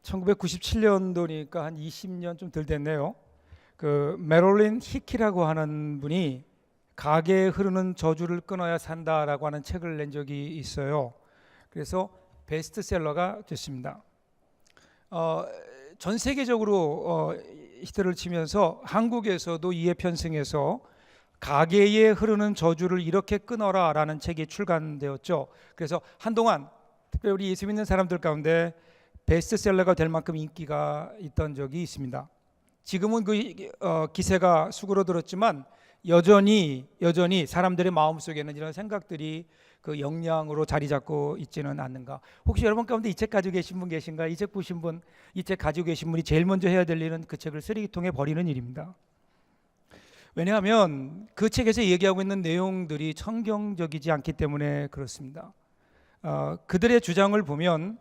1997년도니까 한 20년 좀 덜 됐네요. 그 메롤린 히키라고 하는 분이 가게에 흐르는 저주를 끊어야 산다라고 하는 책을 낸 적이 있어요. 그래서 베스트셀러가 됐습니다. 전 세계적으로 히트를 치면서 한국에서도 이에 편승해서 가게에 흐르는 저주를 이렇게 끊어라라는 책이 출간되었죠. 그래서 한동안 특별히 우리 예수 믿는 사람들 가운데 베스트셀러가 될 만큼 인기가 있던 적이 있습니다. 지금은 그 기세가 수그러들었지만 여전히 사람들의 마음속에는 이런 생각들이 그 영향으로 자리 잡고 있지는 않는가. 혹시 여러분 가운데 이 책 가지고 계신 분 계신가? 이 책 보신 분, 이 책 가지고 계신 분이 제일 먼저 해야 될 일은 그 책을 쓰레기통에 버리는 일입니다. 왜냐하면 그 책에서 얘기하고 있는 내용들이 성경적이지 않기 때문에 그렇습니다. 그들의 주장을 보면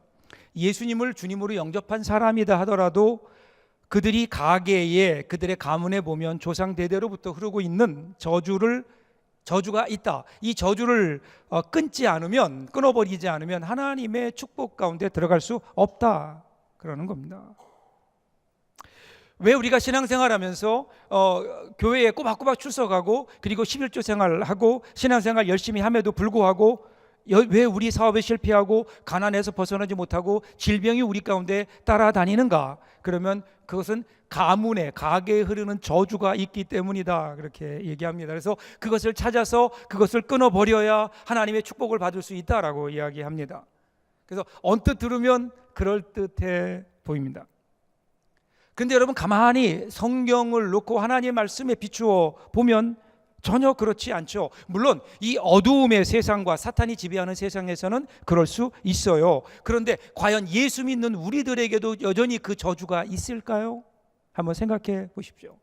예수님을 주님으로 영접한 사람이다 하더라도 그들이 가게에 그들의 가문에 보면 조상 대대로부터 흐르고 있는 저주가 있다. 이 저주를 끊어버리지 않으면 하나님의 축복 가운데 들어갈 수 없다. 그러는 겁니다. 왜 우리가 신앙생활하면서 교회에 꼬박꼬박 출석하고 그리고 11조 생활하고 신앙생활 열심히 함에도 불구하고 왜 우리 사업에 실패하고 가난에서 벗어나지 못하고 질병이 우리 가운데 따라다니는가? 그러면 그것은 가게에 흐르는 저주가 있기 때문이다. 그렇게 얘기합니다. 그래서 그것을 찾아서 그것을 끊어버려야 하나님의 축복을 받을 수 있다라고 이야기합니다. 그래서 언뜻 들으면 그럴듯해 보입니다. 근데 여러분 가만히 성경을 놓고 하나님의 말씀에 비추어 보면 전혀 그렇지 않죠. 물론 이 어두움의 세상과 사탄이 지배하는 세상에서는 그럴 수 있어요. 그런데 과연 예수 믿는 우리들에게도 여전히 그 저주가 있을까요? 한번 생각해 보십시오.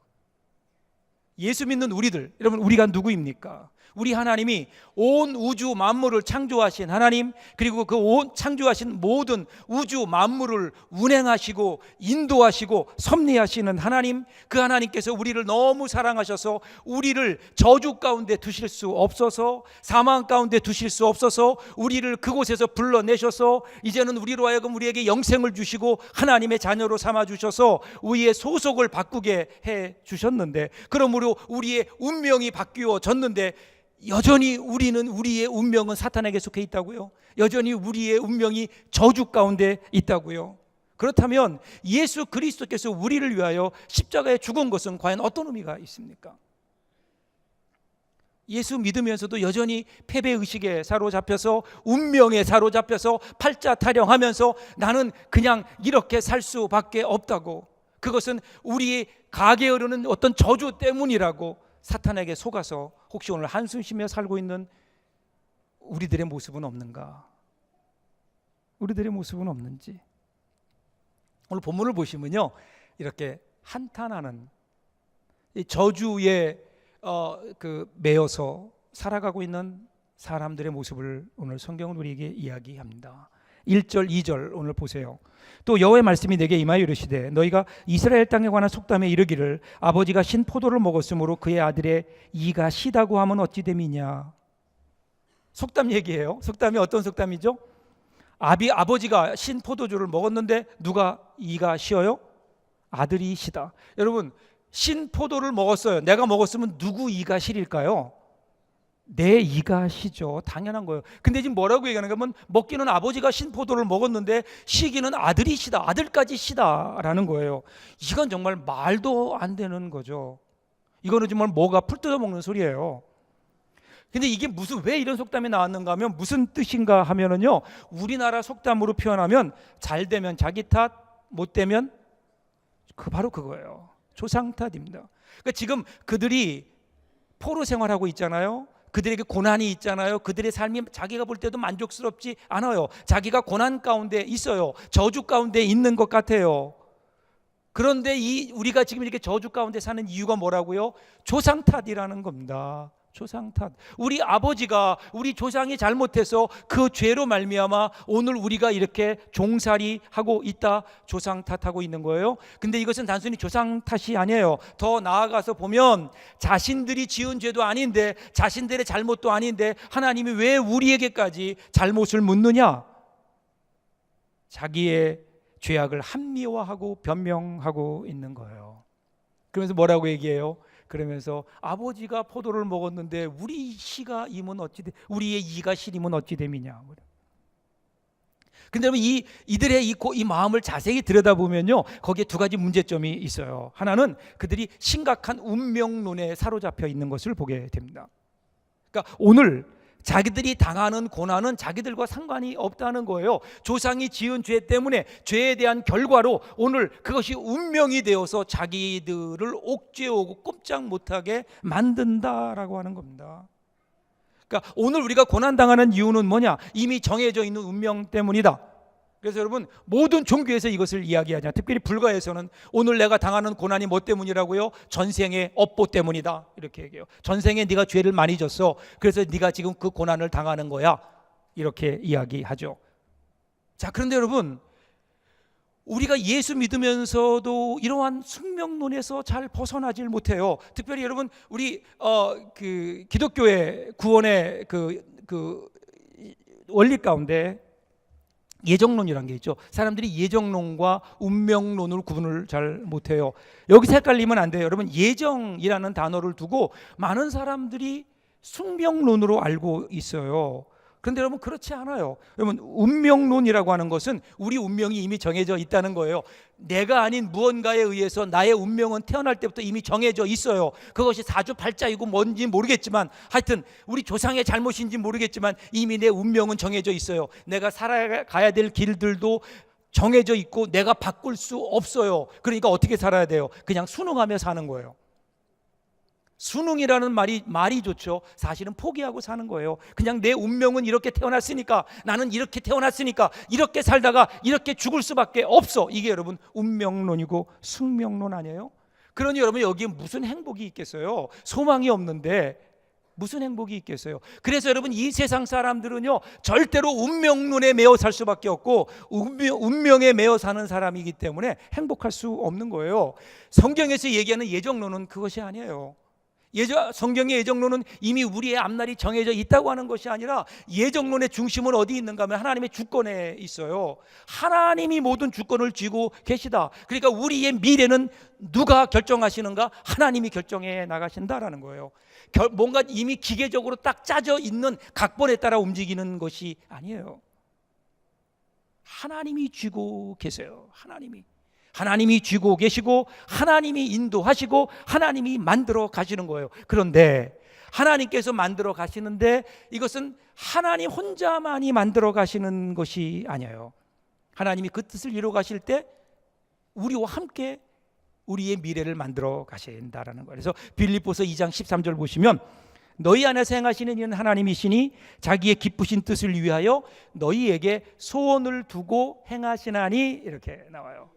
예수 믿는 우리들, 여러분 우리가 누구입니까? 우리 하나님이 온 우주 만물을 창조하신 하나님, 그리고 그 온 창조하신 모든 우주 만물을 운행하시고 인도하시고 섭리하시는 하나님, 그 하나님께서 우리를 너무 사랑하셔서 우리를 저주 가운데 두실 수 없어서, 사망 가운데 두실 수 없어서 우리를 그곳에서 불러내셔서 이제는 우리로 하여금 우리에게 영생을 주시고 하나님의 자녀로 삼아 주셔서 우리의 소속을 바꾸게 해 주셨는데, 그러므로 우리의 운명이 바뀌어졌는데 여전히 우리의 운명은 사탄에게 속해 있다고요? 여전히 우리의 운명이 저주 가운데 있다고요? 그렇다면 예수 그리스도께서 우리를 위하여 십자가에 죽은 것은 과연 어떤 의미가 있습니까? 예수 믿으면서도 여전히 패배의식에 사로잡혀서 운명에 사로잡혀서 팔자 타령하면서 나는 그냥 이렇게 살 수밖에 없다고, 그것은 우리의 가게에 흐르는 어떤 저주 때문이라고 사탄에게 속아서 혹시 오늘 한숨 쉬며 살고 있는 우리들의 모습은 없는가? 우리들의 모습은 없는지. 오늘 본문을 보시면요, 이렇게 한탄하는 이 저주에 매여서 살아가고 있는 사람들의 모습을 오늘 성경은 우리에게 이야기합니다. 1절 2절 오늘 보세요. 또 여호와의 말씀이 내게 임하여 이르시되 너희가 이스라엘 땅에 관한 속담에 이르기를 아버지가 신 포도를 먹었으므로 그의 아들의 이가 시다고 하면 어찌 됨이냐. 속담 얘기예요. 속담이 어떤 속담이죠? 아버지가 신 포도주를 먹었는데 누가 이가 시어요? 아들이 시다. 여러분, 신 포도를 먹었어요. 내가 먹었으면 누구 이가 시릴까요? 내 이가 시죠. 당연한 거예요. 근데 지금 뭐라고 얘기하는가 하면 먹기는 아버지가 신포도를 먹었는데 시기는 아들이 시다, 아들까지 시다라는 거예요. 이건 정말 말도 안 되는 거죠. 이거는 정말 뭐가 풀 뜯어 먹는 소리예요. 근데 이게 왜 이런 속담이 나왔는가 하면 무슨 뜻인가 하면은요, 우리나라 속담으로 표현하면 잘 되면 자기 탓, 못 되면 바로 그거예요. 조상 탓입니다. 그러니까 지금 그들이 포로 생활하고 있잖아요. 그들에게 고난이 있잖아요. 그들의 삶이 자기가 볼 때도 만족스럽지 않아요. 자기가 고난 가운데 있어요. 저주 가운데 있는 것 같아요. 그런데 우리가 지금 이렇게 저주 가운데 사는 이유가 뭐라고요? 조상 탓이라는 겁니다. 조상 탓. 우리 아버지가, 우리 조상이 잘못해서 그 죄로 말미암아 오늘 우리가 이렇게 종살이하고 있다, 조상 탓하고 있는 거예요. 근데 이것은 단순히 조상 탓이 아니에요. 더 나아가서 보면 자신들이 지은 죄도 아닌데, 자신들의 잘못도 아닌데 하나님이 왜 우리에게까지 잘못을 묻느냐? 자기의 죄악을 합리화하고 변명하고 있는 거예요. 그러면서 뭐라고 얘기해요? 그러면서 아버지가 포도를 먹었는데 우리 씨가 임은 어찌 돼? 우리의 이가 실임은 어찌 됨이냐. 근데 여러분 이들의 이 마음을 자세히 들여다보면요, 거기에 두 가지 문제점이 있어요. 하나는 그들이 심각한 운명론에 사로잡혀 있는 것을 보게 됩니다. 그러니까 오늘 자기들이 당하는 고난은 자기들과 상관이 없다는 거예요. 조상이 지은 죄 때문에 죄에 대한 결과로 오늘 그것이 운명이 되어서 자기들을 옥죄오고 꼼짝 못하게 만든다라고 하는 겁니다. 그러니까 오늘 우리가 고난당하는 이유는 뭐냐? 이미 정해져 있는 운명 때문이다. 그래서 여러분, 모든 종교에서 이것을 이야기하냐, 특별히 불가에서는 오늘 내가 당하는 고난이 뭐 때문이라고요? 전생의 업보 때문이다, 이렇게 얘기해요. 전생에 네가 죄를 많이 졌어, 그래서 네가 지금 그 고난을 당하는 거야, 이렇게 이야기하죠. 자, 그런데 여러분, 우리가 예수 믿으면서도 이러한 숙명론에서 잘 벗어나질 못해요. 특별히 여러분, 우리 그 기독교의 구원의 그 원리 가운데 예정론이라는 게 있죠. 사람들이 예정론과 운명론을 구분을 잘 못해요. 여기서 헷갈리면 안 돼요. 여러분, 예정이라는 단어를 두고 많은 사람들이 숙명론으로 알고 있어요. 그런데 여러분, 그렇지 않아요. 여러분, 운명론이라고 하는 것은 우리 운명이 이미 정해져 있다는 거예요. 내가 아닌 무언가에 의해서 나의 운명은 태어날 때부터 이미 정해져 있어요. 그것이 사주팔자이고 뭔지 모르겠지만, 하여튼 우리 조상의 잘못인지 모르겠지만 이미 내 운명은 정해져 있어요. 내가 살아가야 될 길들도 정해져 있고 내가 바꿀 수 없어요. 그러니까 어떻게 살아야 돼요? 그냥 순응하며 사는 거예요. 순응이라는 말이 좋죠. 사실은 포기하고 사는 거예요. 그냥 내 운명은 이렇게 태어났으니까, 나는 이렇게 태어났으니까 이렇게 살다가 이렇게 죽을 수밖에 없어. 이게 여러분 운명론이고 숙명론 아니에요? 그러니 여러분, 여기에 무슨 행복이 있겠어요? 소망이 없는데 무슨 행복이 있겠어요? 그래서 여러분, 이 세상 사람들은요, 절대로 운명론에 매어 살 수밖에 없고 운명에 매어 사는 사람이기 때문에 행복할 수 없는 거예요. 성경에서 얘기하는 예정론은 그것이 아니에요. 성경의 예정론은 이미 우리의 앞날이 정해져 있다고 하는 것이 아니라, 예정론의 중심은 어디 있는가 하면 하나님의 주권에 있어요. 하나님이 모든 주권을 쥐고 계시다. 그러니까 우리의 미래는 누가 결정하시는가? 하나님이 결정해 나가신다라는 거예요. 뭔가 이미 기계적으로 딱 짜져 있는 각본에 따라 움직이는 것이 아니에요. 하나님이 쥐고 계세요. 하나님이 쥐고 계시고 하나님이 인도하시고 하나님이 만들어 가시는 거예요. 그런데 하나님께서 만들어 가시는데 이것은 하나님 혼자만이 만들어 가시는 것이 아니에요. 하나님이 그 뜻을 이루어 가실 때 우리와 함께 우리의 미래를 만들어 가신다라는 거예요. 그래서 빌립보서 2장 13절 보시면, 너희 안에서 행하시는 이는 하나님이시니 자기의 기쁘신 뜻을 위하여 너희에게 소원을 두고 행하시나니, 이렇게 나와요.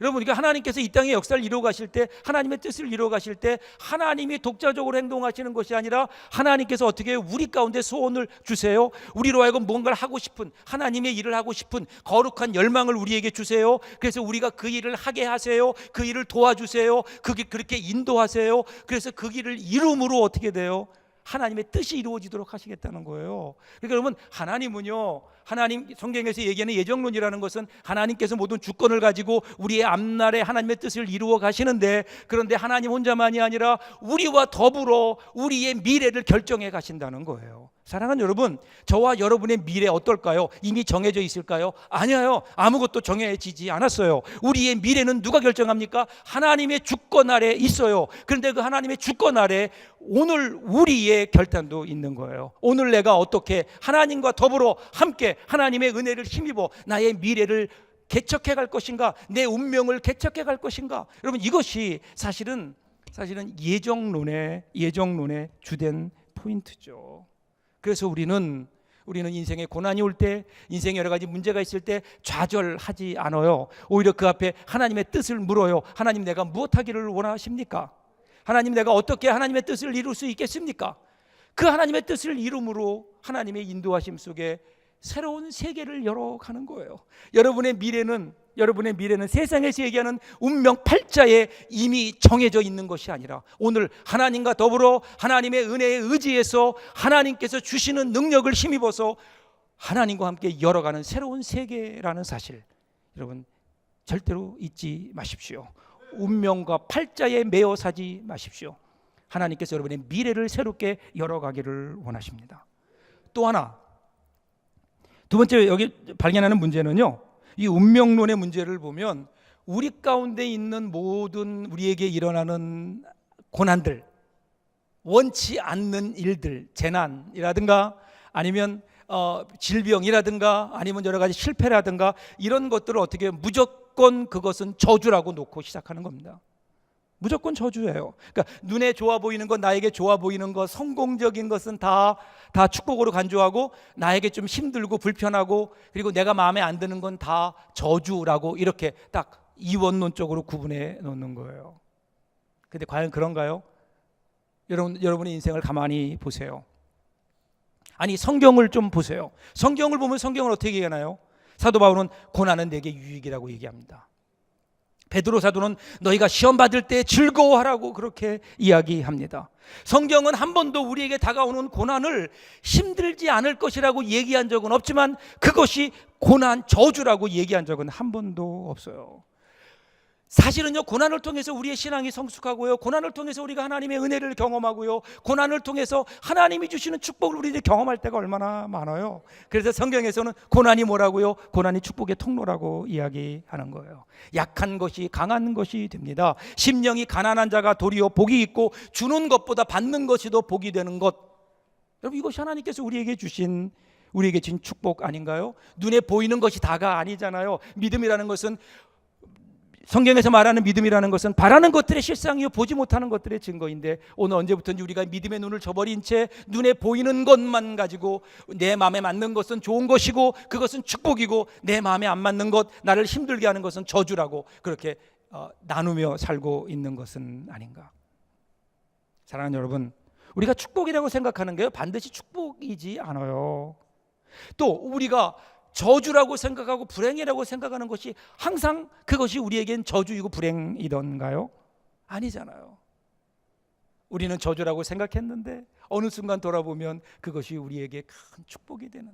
여러분, 그러니까 하나님께서 이 땅의 역사를 이루어 가실 때, 하나님의 뜻을 이루어 가실 때 하나님이 독자적으로 행동하시는 것이 아니라 하나님께서 어떻게 해요? 우리 가운데 소원을 주세요. 우리로 하여금 뭔가를 하고 싶은, 하나님의 일을 하고 싶은 거룩한 열망을 우리에게 주세요. 그래서 우리가 그 일을 하게 하세요. 그 일을 도와주세요. 그렇게 인도하세요. 그래서 그 일을 이룸으로 어떻게 돼요? 하나님의 뜻이 이루어지도록 하시겠다는 거예요. 그러니까 여러분, 하나님은요, 하나님 성경에서 얘기하는 예정론이라는 것은 하나님께서 모든 주권을 가지고 우리의 앞날에 하나님의 뜻을 이루어 가시는데, 그런데 하나님 혼자만이 아니라 우리와 더불어 우리의 미래를 결정해 가신다는 거예요. 사랑하는 여러분, 저와 여러분의 미래 어떨까요? 이미 정해져 있을까요? 아니에요. 아무것도 정해지지 않았어요. 우리의 미래는 누가 결정합니까? 하나님의 주권 아래 있어요. 그런데 그 하나님의 주권 아래 오늘 우리의 결단도 있는 거예요. 오늘 내가 어떻게 하나님과 더불어 함께 하나님의 은혜를 힘입어 나의 미래를 개척해 갈 것인가, 내 운명을 개척해 갈 것인가. 여러분, 이것이 사실은 예정론의 주된 포인트죠. 그래서 우리는 인생에 고난이 올 때, 인생에 여러 가지 문제가 있을 때 좌절하지 않아요. 오히려 그 앞에 하나님의 뜻을 물어요. 하나님, 내가 무엇하기를 원하십니까? 하나님, 내가 어떻게 하나님의 뜻을 이룰 수 있겠습니까? 그 하나님의 뜻을 이룸으로 하나님의 인도하심 속에 새로운 세계를 열어가는 거예요. 여러분의 미래는 세상에서 얘기하는 운명 팔자에 이미 정해져 있는 것이 아니라, 오늘 하나님과 더불어 하나님의 은혜에 의지해서 하나님께서 주시는 능력을 힘입어서 하나님과 함께 열어가는 새로운 세계라는 사실, 여러분 절대로 잊지 마십시오. 운명과 팔자에 매어 사지 마십시오. 하나님께서 여러분의 미래를 새롭게 열어가기를 원하십니다. 또 하나, 두 번째 여기 발견하는 문제는요, 이 운명론의 문제를 보면 우리 가운데 있는 모든 우리에게 일어나는 고난들, 원치 않는 일들, 재난이라든가 아니면 질병이라든가 아니면 여러 가지 실패라든가 이런 것들을 어떻게 무조건 그것은 저주라고 놓고 시작하는 겁니다. 무조건 저주예요. 그러니까 눈에 좋아 보이는 것, 나에게 좋아 보이는 것, 성공적인 것은 다 축복으로 간주하고, 나에게 좀 힘들고 불편하고 그리고 내가 마음에 안 드는 건 다 저주라고 이렇게 딱 이원론적으로 구분해 놓는 거예요. 근데 과연 그런가요? 여러분의 인생을 가만히 보세요. 아니, 성경을 좀 보세요. 성경을 보면 성경을 어떻게 얘기하나요? 사도 바울은 고난은 내게 유익이라고 얘기합니다. 베드로 사도는 너희가 시험 받을 때 즐거워하라고 그렇게 이야기합니다. 성경은 한 번도 우리에게 다가오는 고난을 힘들지 않을 것이라고 얘기한 적은 없지만 그것이 고난, 저주라고 얘기한 적은 한 번도 없어요. 사실은요, 고난을 통해서 우리의 신앙이 성숙하고요, 고난을 통해서 우리가 하나님의 은혜를 경험하고요, 고난을 통해서 하나님이 주시는 축복을 우리들이 경험할 때가 얼마나 많아요. 그래서 성경에서는 고난이 뭐라고요? 고난이 축복의 통로라고 이야기하는 거예요. 약한 것이 강한 것이 됩니다. 심령이 가난한 자가 도리어 복이 있고 주는 것보다 받는 것이 더 복이 되는 것. 여러분, 이것이 하나님께서 우리에게 주신 축복 아닌가요? 눈에 보이는 것이 다가 아니잖아요. 믿음이라는 것은, 성경에서 말하는 믿음이라는 것은 바라는 것들의 실상이요 보지 못하는 것들의 증거인데, 오늘 언제부턴지 우리가 믿음의 눈을 저버린 채 눈에 보이는 것만 가지고 내 마음에 맞는 것은 좋은 것이고 그것은 축복이고 내 마음에 안 맞는 것, 나를 힘들게 하는 것은 저주라고 그렇게 나누며 살고 있는 것은 아닌가. 사랑하는 여러분, 우리가 축복이라고 생각하는 게 반드시 축복이지 않아요. 또 우리가 저주라고 생각하고 불행이라고 생각하는 것이 항상 그것이 우리에겐 저주이고 불행이던가요? 아니잖아요. 우리는 저주라고 생각했는데 어느 순간 돌아보면 그것이 우리에게 큰 축복이 되는,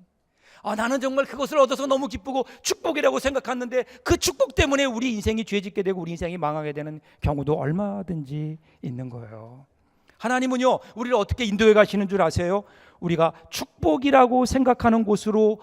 나는 정말 그것을 얻어서 너무 기쁘고 축복이라고 생각했는데 그 축복 때문에 우리 인생이 죄짓게 되고 우리 인생이 망하게 되는 경우도 얼마든지 있는 거예요. 하나님은요, 우리를 어떻게 인도해 가시는 줄 아세요? 우리가 축복이라고 생각하는 곳으로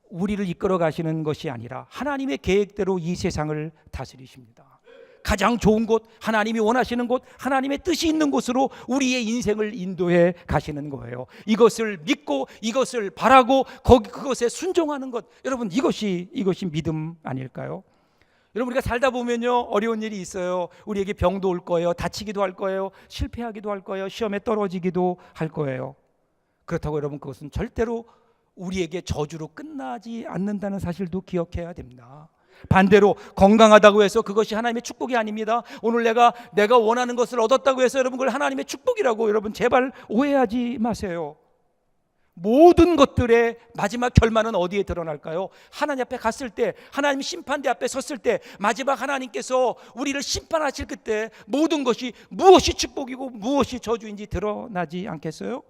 우리를 이끌어 가시는 것이 아니라 하나님의 계획대로 이 세상을 다스리십니다. 가장 좋은 곳, 하나님이 원하시는 곳, 하나님의 뜻이 있는 곳으로 우리의 인생을 인도해 가시는 거예요. 이것을 믿고 이것을 바라고 그것에 순종하는 것, 여러분, 이것이 믿음 아닐까요? 여러분, 우리가 살다 보면요, 어려운 일이 있어요. 우리에게 병도 올 거예요. 다치기도 할 거예요. 실패하기도 할 거예요. 시험에 떨어지기도 할 거예요. 그렇다고 여러분, 그것은 절대로 우리에게 저주로 끝나지 않는다는 사실도 기억해야 됩니다. 반대로 건강하다고 해서 그것이 하나님의 축복이 아닙니다. 오늘 내가 원하는 것을 얻었다고 해서 여러분 그걸 하나님의 축복이라고 여러분 제발 오해하지 마세요. 모든 것들의 마지막 결말은 어디에 드러날까요? 하나님 앞에 갔을 때, 하나님 심판대 앞에 섰을 때, 마지막 하나님께서 우리를 심판하실 그때 모든 것이 무엇이 축복이고 무엇이 저주인지 드러나지 않겠어요?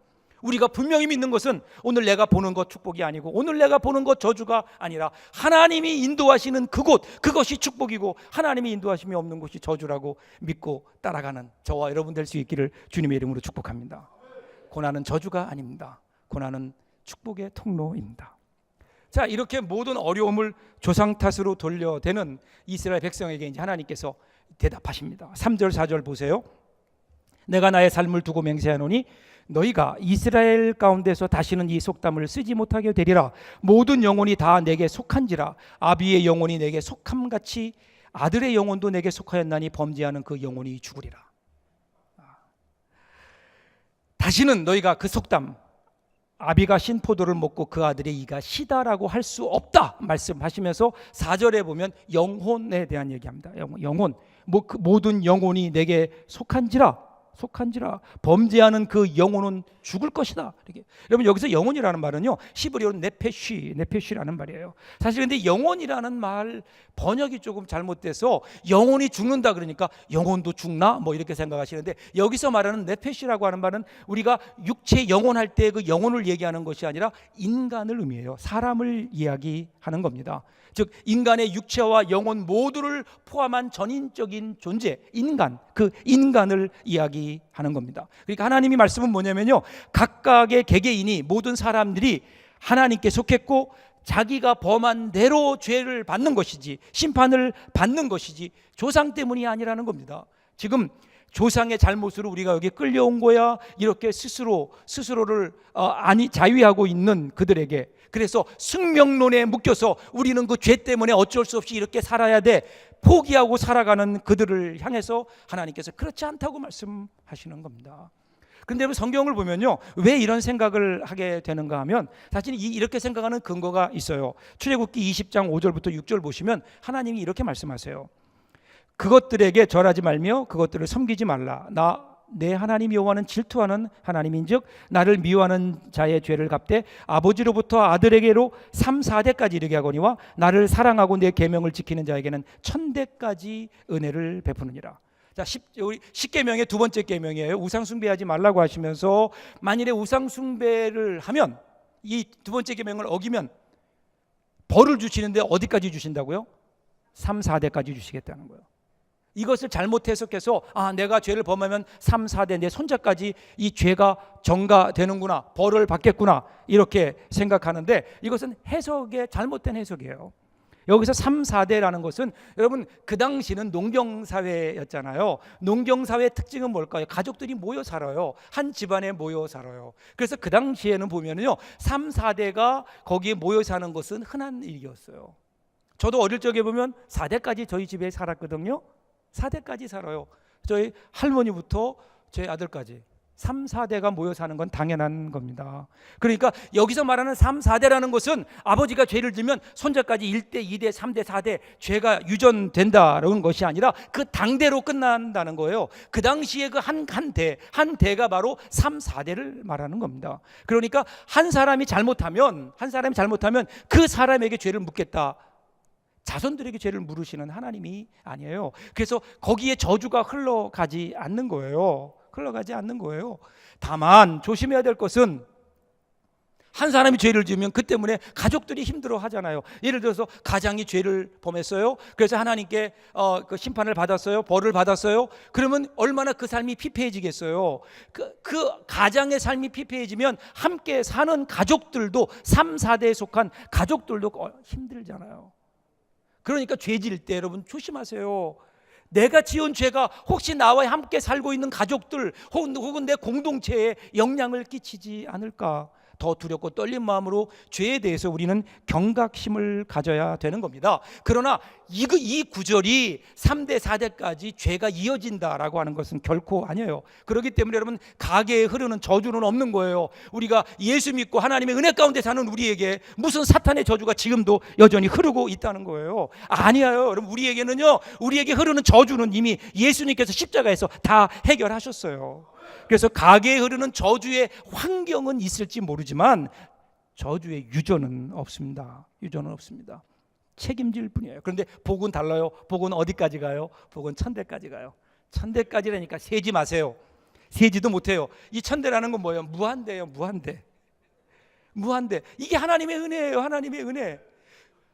우리가 분명히 믿는 것은 오늘 내가 보는 것 축복이 아니고 오늘 내가 보는 것 저주가 아니라 하나님이 인도하시는 그곳, 그것이 축복이고 하나님이 인도하심이 없는 곳이 저주라고 믿고 따라가는 저와 여러분 될 수 있기를 주님의 이름으로 축복합니다. 고난은 저주가 아닙니다. 고난은 축복의 통로입니다. 자, 이렇게 모든 어려움을 조상 탓으로 돌려대는 이스라엘 백성에게 이제 하나님께서 대답하십니다. 3절 4절 보세요. 내가 나의 삶을 두고 맹세하노니 너희가 이스라엘 가운데서 다시는 이 속담을 쓰지 못하게 되리라. 모든 영혼이 다 내게 속한지라. 아비의 영혼이 내게 속함같이 아들의 영혼도 내게 속하였나니 범죄하는 그 영혼이 죽으리라. 다시는 너희가 그 속담, 아비가 신 포도를 먹고 그 아들의 이가 시다라고 할 수 없다 말씀하시면서 4절에 보면 영혼에 대한 얘기합니다. 영혼, 모든 영혼이 내게 속한지라. 속한지라 범죄하는 그 영혼은 죽을 것이다. 이렇게. 여러분 여기서 영혼이라는 말은요 히브리어로 네페쉬라는 말이에요. 사실 근데 영혼이라는 말 번역이 조금 잘못돼서 영혼이 죽는다 그러니까 영혼도 죽나 뭐 이렇게 생각하시는데, 여기서 말하는 네페쉬라고 하는 말은 우리가 육체 영혼 할 때 그 영혼을 얘기하는 것이 아니라 인간을 의미해요. 사람을 이야기하는 겁니다. 즉 인간의 육체와 영혼 모두를 포함한 전인적인 존재, 인간, 그 인간을 이야기하는 겁니다. 그러니까 하나님이 말씀은 뭐냐면요, 각각의 개개인이, 모든 사람들이 하나님께 속했고 자기가 범한 대로 죄를 받는 것이지, 심판을 받는 것이지 조상 때문이 아니라는 겁니다. 지금 조상의 잘못으로 우리가 여기 끌려온 거야, 이렇게 스스로를 자위하고 있는 그들에게, 그래서 숙명론에 묶여서 우리는 그 죄 때문에 어쩔 수 없이 이렇게 살아야 돼, 포기하고 살아가는 그들을 향해서 하나님께서 그렇지 않다고 말씀하시는 겁니다. 그런데 여러분 성경을 보면요, 왜 이런 생각을 하게 되는가 하면 사실 이렇게 생각하는 근거가 있어요. 출애굽기 20장 5절부터 6절 보시면 하나님이 이렇게 말씀하세요. 그것들에게 절하지 말며 그것들을 섬기지 말라. 내 하나님 여호와는 질투하는 하나님인즉 나를 미워하는 자의 죄를 갚되 아버지로부터 아들에게로 3, 4대까지 이르게 하거니와 나를 사랑하고 내 계명을 지키는 자에게는 1000대까지 은혜를 베푸느니라. 자, 우리 10계명의 두 번째 계명이에요. 우상 숭배하지 말라고 하시면서 만일에 우상 숭배를 하면, 이 두 번째 계명을 어기면 벌을 주시는데 어디까지 주신다고요? 3, 4대까지 주시겠다는 거예요. 이것을 잘못 해석해서 내가 죄를 범하면 3, 4대 내 손자까지 이 죄가 전가되는구나, 벌을 받겠구나, 이렇게 생각하는데 이것은 잘못된 해석이에요. 여기서 3, 4대라는 것은 여러분 그 당시는 농경사회였잖아요. 농경사회의 특징은 뭘까요? 가족들이 모여 살아요. 한 집안에 모여 살아요. 그래서 그 당시에는 보면은요 3, 4대가 거기에 모여 사는 것은 흔한 일이었어요. 저도 어릴 적에 보면 4대까지 저희 집에 살았거든요. 4대까지 살아요. 저희 할머니부터 저희 아들까지 3, 4대가 모여 사는 건 당연한 겁니다. 그러니까 여기서 말하는 3, 4대라는 것은 아버지가 죄를 지면 손자까지 1대, 2대, 3대, 4대 죄가 유전된다는 것이 아니라 그 당대로 끝난다는 거예요. 그 당시에 그 한 대가 바로 3, 4대를 말하는 겁니다. 그러니까 한 사람이 잘못하면 그 사람에게 죄를 묻겠다, 자손들에게 죄를 물으시는 하나님이 아니에요. 그래서 거기에 저주가 흘러가지 않는 거예요. 다만 조심해야 될 것은, 한 사람이 죄를 지으면 그 때문에 가족들이 힘들어 하잖아요. 예를 들어서 가장이 죄를 범했어요. 그래서 하나님께 그 심판을 받았어요. 벌을 받았어요. 그러면 얼마나 그 삶이 피폐해지겠어요. 그 가장의 삶이 피폐해지면 함께 사는 가족들도, 3, 4대에 속한 가족들도 힘들잖아요. 그러니까 죄 지을 때 여러분 조심하세요. 내가 지은 죄가 혹시 나와 함께 살고 있는 가족들 혹은 내 공동체에 영향을 끼치지 않을까, 더 두렵고 떨린 마음으로 죄에 대해서 우리는 경각심을 가져야 되는 겁니다. 그러나 이 구절이 3대 4대까지 죄가 이어진다라고 하는 것은 결코 아니에요. 그렇기 때문에 여러분 가게에 흐르는 저주는 없는 거예요. 우리가 예수 믿고 하나님의 은혜 가운데 사는 우리에게 무슨 사탄의 저주가 지금도 여전히 흐르고 있다는 거예요. 아니에요. 여러분 우리에게 흐르는 저주는 이미 예수님께서 십자가에서 다 해결하셨어요. 그래서 가게에 흐르는 저주의 환경은 있을지 모르지만 저주의 유전은 없습니다. 책임질 뿐이에요. 그런데 복은 달라요. 복은 어디까지 가요? 복은 1000대까지 가요. 1000대까지라니까 세지 마세요. 세지도 못해요. 이 1000대라는 건 뭐예요? 무한대예요. 무한대. 이게 하나님의 은혜예요. 하나님의 은혜.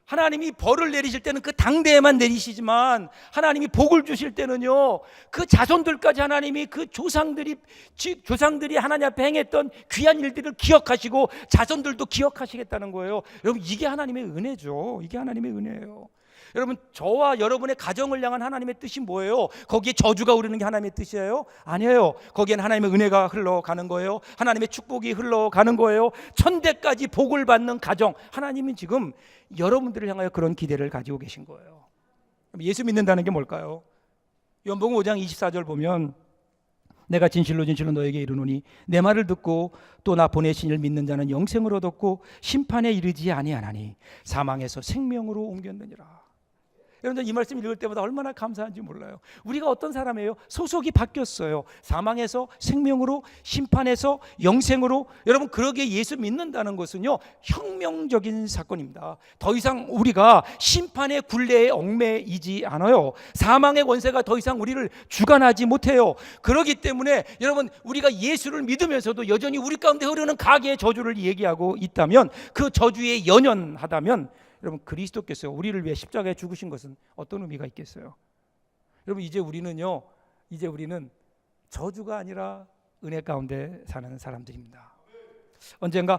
하나님이 벌을 내리실 때는 그 당대에만 내리시지만 하나님이 복을 주실 때는요 그 자손들까지 하나님이 그 조상들이 하나님 앞에 행했던 귀한 일들을 기억하시고 자손들도 기억하시겠다는 거예요. 여러분 이게 하나님의 은혜죠. 이게 하나님의 은혜예요. 여러분 저와 여러분의 가정을 향한 하나님의 뜻이 뭐예요? 거기에 저주가 오르는 게 하나님의 뜻이에요? 아니에요. 거기에는 하나님의 은혜가 흘러가는 거예요. 하나님의 축복이 흘러가는 거예요. 1000대까지 복을 받는 가정, 하나님은 지금 여러분들을 향하여 그런 기대를 가지고 계신 거예요. 예수 믿는다는 게 뭘까요? 요한복음 5장 24절 보면 내가 진실로 너에게 이르노니 내 말을 듣고 또 나 보내신 이를 믿는 자는 영생을 얻었고 심판에 이르지 아니하나니 사망에서 생명으로 옮겼느니라. 여러분들 이 말씀 읽을 때마다 얼마나 감사한지 몰라요. 우리가 어떤 사람이에요? 소속이 바뀌었어요. 사망에서 생명으로, 심판에서 영생으로. 여러분, 그러게 예수 믿는다는 것은요, 혁명적인 사건입니다. 더 이상 우리가 심판의 굴레에 얽매이지 않아요. 사망의 권세가 더 이상 우리를 주관하지 못해요. 그렇기 때문에 여러분, 우리가 예수를 믿으면서도 여전히 우리 가운데 흐르는 가계의 저주를 얘기하고 있다면, 그 저주에 연연하다면, 여러분, 그리스도께서 우리를 위해 십자가에 죽으신 것은 어떤 의미가 있겠어요? 여러분, 이제 우리는 저주가 아니라 은혜 가운데 사는 사람들입니다. 언젠가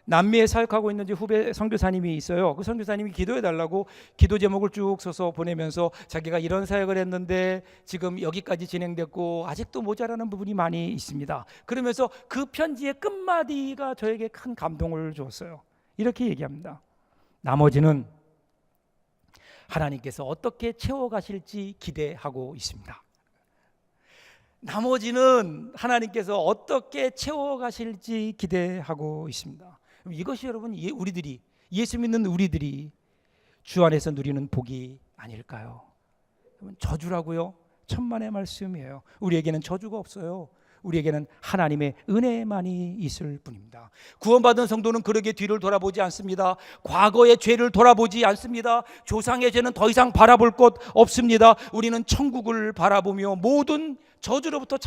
남미에 사역하고 있는 후배 선교사님이 있어요. 그 선교사님이 기도해달라고 기도 제목을 쭉 써서 보내면서 자기가 이런 사역을 했는데 지금 여기까지 진행됐고 아직도 모자라는 부분이 많이 있습니다. 그러면서 그 편지의 끝마디가 저에게 큰 감동을 주었어요. 이렇게 얘기합니다. 나머지는 하나님께서 어떻게 채워가실지 기대하고 있습니다. 나머지는 하나님께서 어떻게 채워가실지 기대하고 있습니다. 이것이 여러분, 우리들이, 예수 믿는 우리들이 주 안에서 누리는 복이 아닐까요? 저주라고요? 천만의 말씀이에요. 우리에게는 저주가 없어요. 우리에게는 하나님의 은혜만이 있을 뿐입니다. 구원받은 성도는 그러게 뒤를 돌아보지 않습니다. 과거의 죄를 돌아보지 않습니다. 조상의 죄는 더 이상 바라볼 것 없습니다. 우리는 천국을 바라보며 모든 저주로부터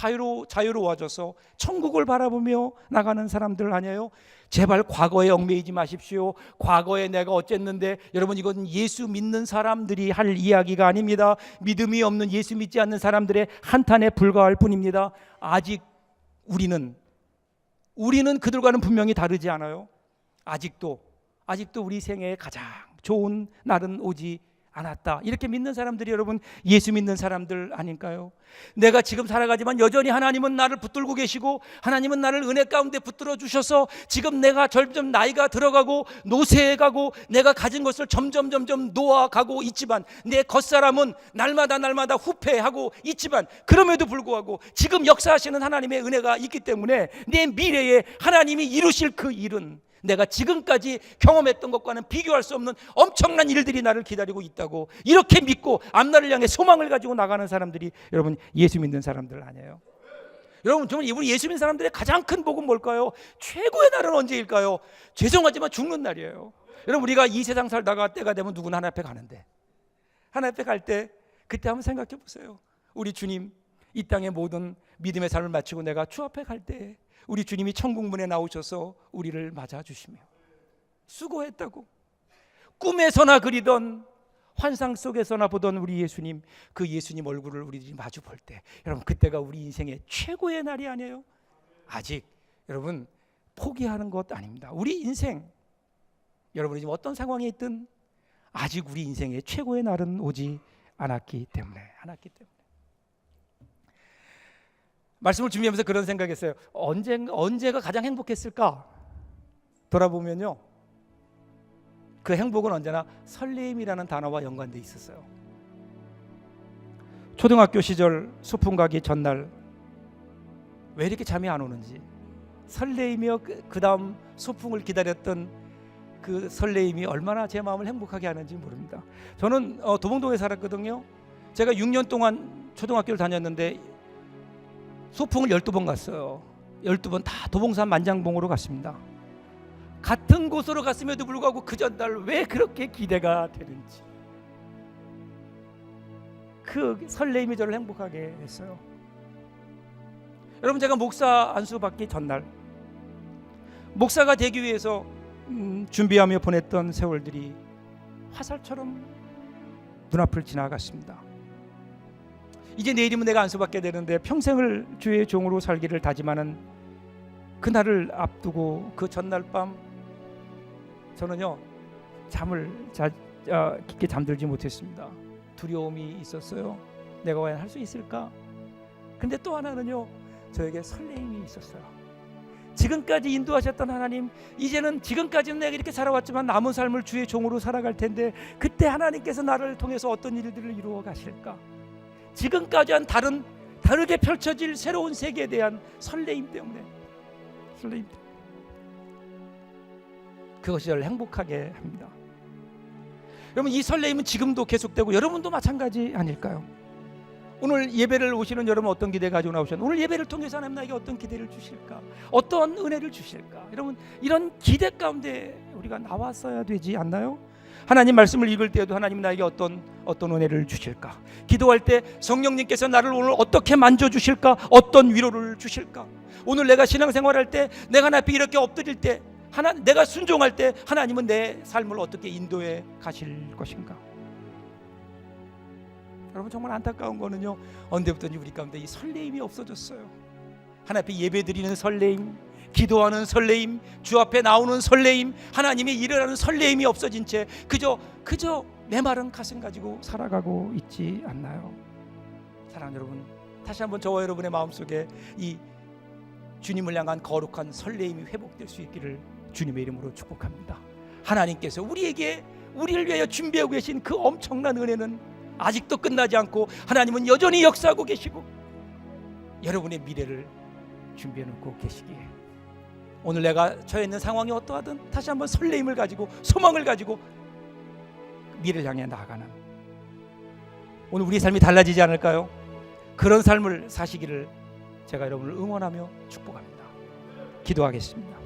자유로워져서 천국을 바라보며 나가는 사람들 아니에요? 제발 과거에 얽매이지 마십시오. 과거에 내가 어쨌는데, 여러분, 이건 예수 믿는 사람들이 할 이야기가 아닙니다. 믿음이 없는, 예수 믿지 않는 사람들의 한탄에 불과할 뿐입니다. 아직 우리는 그들과는 분명히 다르지 않아요? 아직도 우리 생애에 가장 좋은 날은 오지 않았다. 이렇게 믿는 사람들이 여러분, 예수 믿는 사람들 아닐까요? 내가 지금 살아가지만 여전히 하나님은 나를 붙들고 계시고, 하나님은 나를 은혜 가운데 붙들어 주셔서 지금 내가 점점 나이가 들어가고 노쇠해가고 내가 가진 것을 점점 놓아가고 있지만, 내 겉사람은 날마다 후패하고 있지만, 그럼에도 불구하고 지금 역사하시는 하나님의 은혜가 있기 때문에 내 미래에 하나님이 이루실 그 일은 내가 지금까지 경험했던 것과는 비교할 수 없는 엄청난 일들이 나를 기다리고 있다고, 이렇게 믿고 앞날을 향해 소망을 가지고 나가는 사람들이 여러분, 예수 믿는 사람들 아니에요? 여러분, 정말 우리 예수 믿는 사람들의 가장 큰 복은 뭘까요? 최고의 날은 언제일까요? 죄송하지만 죽는 날이에요. 여러분, 우리가 이 세상 살다가 때가 되면 누구나 하나님 앞에 가는데, 하나님 앞에 갈 때 그때 한번 생각해 보세요. 우리 주님 이 땅의 모든 믿음의 삶을 마치고 내가 주 앞에 갈 때 우리 주님이 천국문에 나오셔서 우리를 맞아주시며, 수고했다고 꿈에서나 그리던 환상 속에서나 보던 우리 예수님, 그 예수님 얼굴을 우리들이 마주 볼 때, 여러분, 그때가 우리 인생의 최고의 날이 아니에요? 아직 여러분, 포기하는 것 아닙니다. 우리 인생, 여러분이 지금 어떤 상황에 있든 아직 우리 인생의 최고의 날은 오지 않았기 때문에. 말씀을 준비하면서 그런 생각했어요. 언제가 가장 행복했을까? 돌아보면요, 그 행복은 언제나 설레임이라는 단어와 연관되어 있었어요. 초등학교 시절 소풍 가기 전날 왜 이렇게 잠이 안 오는지, 설레이며 그 다음 소풍을 기다렸던 그 설레임이 얼마나 제 마음을 행복하게 하는지 모릅니다. 저는 도봉동에 살았거든요. 제가 6년 동안 초등학교를 다녔는데 소풍을 12번 갔어요. 12번 다 도봉산 만장봉으로 갔습니다. 같은 곳으로 갔음에도 불구하고 그 전날 왜 그렇게 기대가 되는지, 그 설레임이 저를 행복하게 했어요. 여러분, 제가 목사 안수 받기 전날, 목사가 되기 위해서 준비하며 보냈던 세월들이 화살처럼 눈앞을 지나갔습니다. 이제 내일이면 내가 안수받게 되는데 평생을 주의 종으로 살기를 다짐하는 그날을 앞두고 그 전날 밤 저는요, 잠을 깊게 잠들지 못했습니다. 두려움이 있었어요. 내가 과연 할 수 있을까? 근데 또 하나는요, 저에게 설레임이 있었어요. 지금까지 인도하셨던 하나님, 이제는 지금까지는 내가 이렇게 살아왔지만 남은 삶을 주의 종으로 살아갈 텐데, 그때 하나님께서 나를 통해서 어떤 일들을 이루어 가실까? 지금까지와는 다르게 펼쳐질 새로운 세계에 대한 설레임 때문에 그것이 저를 행복하게 합니다. 여러분, 이 설레임은 지금도 계속되고 여러분도 마찬가지 아닐까요? 오늘 예배를 오시는 여러분 어떤 기대 가지고 나오셨나요? 오늘 예배를 통해서 하나님 나에게 어떤 기대를 주실까? 어떤 은혜를 주실까? 여러분, 이런 기대 가운데 우리가 나왔어야 되지 않나요? 하나님 말씀을 읽을 때에도 하나님 나에게 어떤 은혜를 주실까? 기도할 때 성령님께서 나를 오늘 어떻게 만져주실까? 어떤 위로를 주실까? 오늘 내가 신앙생활할 때, 내가 하나님 앞에 이렇게 엎드릴 때, 내가 순종할 때 하나님은 내 삶을 어떻게 인도해 가실 것인가? 여러분, 정말 안타까운 거는요, 언제부터인지 우리 가운데 이 설레임이 없어졌어요. 하나님 앞에 예배드리는 설레임, 기도하는 설레임, 주 앞에 나오는 설레임, 하나님의 일을 하는 설레임이 없어진 채 그저 메마른 가슴 가지고 살아가고 있지 않나요? 사랑하는 여러분, 다시 한번 저와 여러분의 마음속에 이 주님을 향한 거룩한 설레임이 회복될 수 있기를 주님의 이름으로 축복합니다. 하나님께서 우리를 위하여 준비하고 계신 그 엄청난 은혜는 아직도 끝나지 않고 하나님은 여전히 역사하고 계시고 여러분의 미래를 준비해 놓고 계시기에 오늘 내가 처해 있는 상황이 어떠하든 다시 한번 설레임을 가지고 소망을 가지고 미래를 향해 나아가는, 오늘 우리 삶이 달라지지 않을까요? 그런 삶을 사시기를 제가 여러분을 응원하며 축복합니다. 기도하겠습니다.